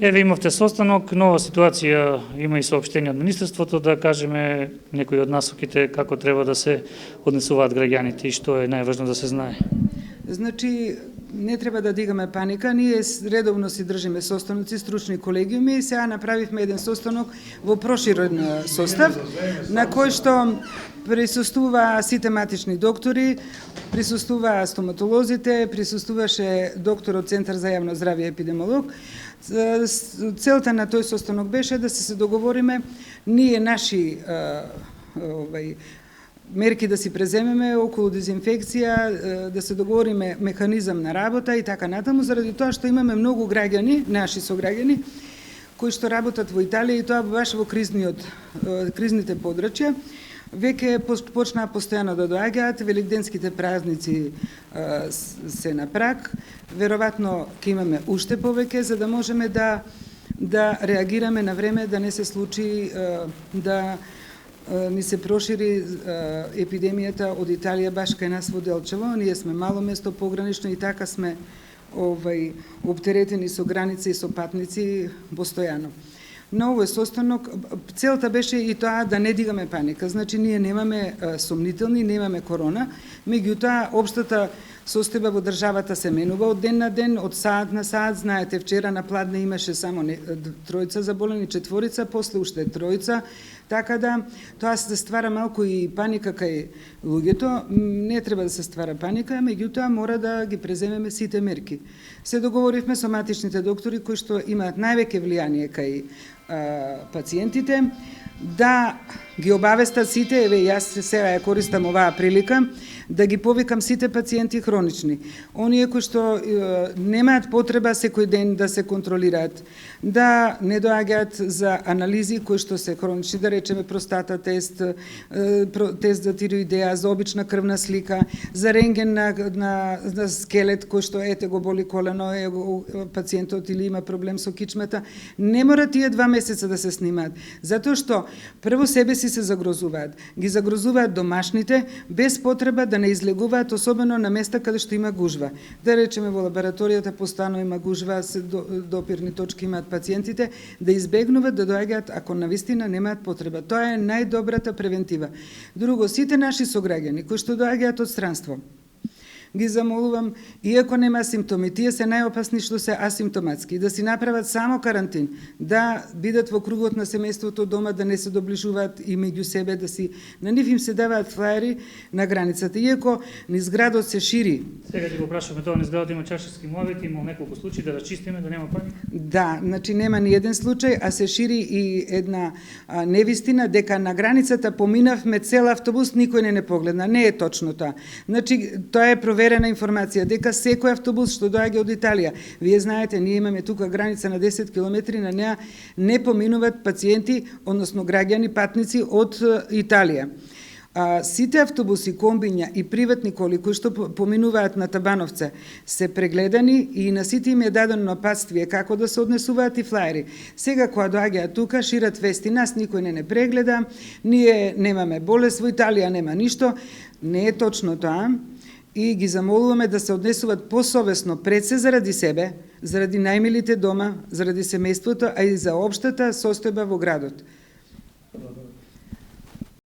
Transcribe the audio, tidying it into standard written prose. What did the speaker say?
Еве имавте состанок, нова ситуација, има и соопштение од Министерството да кажеме некои од насоките како треба да се однесуваат граѓаните и што е најважно да се знае. Значи, не треба да дигаме паника, ние редовно си држиме состаноци, стручни колегиуми и сега направивме еден состанок во проширен состав, на кој што присуствуваа сите матични доктори, присуствуваа стоматолозите, присуствуваше доктор од Центар за јавно здравје и епидемиолог. Целта на тој состанок беше да се договориме ние наши мерки да си преземеме околу дезинфекција, да се договориме механизам на работа и така натаму, заради тоа што имаме многу граѓани, наши сограѓани, кои што работат во Италија и тоа баш во кризните подрачја. Веќе почнаа постојано да доаѓаат, великденските празници се на праг, веројатно ќе имаме уште повеќе за да можеме да реагираме на време, да не се случи да ни се прошири епидемијата од Италија баш кај нас во Делчево. Ние сме мало место погранично и така сме оптеретени со граници и со патници постојано. На овој состанок целта беше и тоа да не дигаме паника. Значи ние немаме сомнителни, немаме корона, меѓутоа општата состојба во државата се менува од ден на ден, од саат на саат. Знаете, вчера на Пладне имаше само тројца заболени, четворица, после уште тројца. Така да, тоа се ствара малку и паника кај луѓето. Не треба да се ствара паника, меѓутоа мора да ги преземеме сите мерки. Се договоривме со матичните доктори кои што имаат највеќе влијание кај пациентите, да ги обавестат сите, еве јас сега ја користам оваа прилика, да ги повикам сите пациенти хронични, оние кои што немаат потреба секој ден да се контролираат, да не доаѓаат за анализи кои што се хронични, да речеме простата тест, тест за тироидеа, за обична крвна слика, за рентген на скелет кој што ете го боли колено, пациентот или има проблем со кичмата, не мора тие 2 месеца да се снимаат, затоа што прво себе си се загрозуваат, ги загрозуваат домашните без потреба да не излегуваат, особено на места каде што има гужва. Да речеме во лабораторијата постојано има гужва, допирни точки имаат пациентите, да избегнуваат да доаѓаат ако навистина немаат потреба. Тоа е најдобрата превентива. Друго, сите наши сограѓани кои што доаѓаат од странство, ги замолувам, иако нема симптоми, тие се најопасни што се асимптоматски, да си направат само карантин, да бидат во кругот на семејството дома, да не се доближуваат и меѓу себе, да си на нив им се даваат флаери на границата. Иако низ градот се шири. Сега ќе го прашуваме тоа, низ градот има чаршавски муавет, има неколку случаи да расчистиме, да нема паника. Да, значи нема ни еден случај, а се шири и една невистина дека на границата поминавме цел автобус, никој не погледна. Не е точно тоа. Значи тоа е проверена информација дека секој автобус што доаѓа од Италија, вие знаете, ние имаме тука граница на 10 километри, на неа не поминуваат пациенти, односно граѓани, патници од Италија. Сите автобуси, комбиња и приватни коли кои што поминуваат на Табановце се прегледани и на сите им е дадено напатствие како да се однесуваат и флаери. Сега кога доаѓаат тука, шират вести, нас никој не прегледа, ние немаме болест, во Италија нема ништо. Не е точно тоа. И ги замолуваме да се однесуваат посовесно пред се заради себе, заради најмилите дома, заради семејството, а и за општата состојба во градот.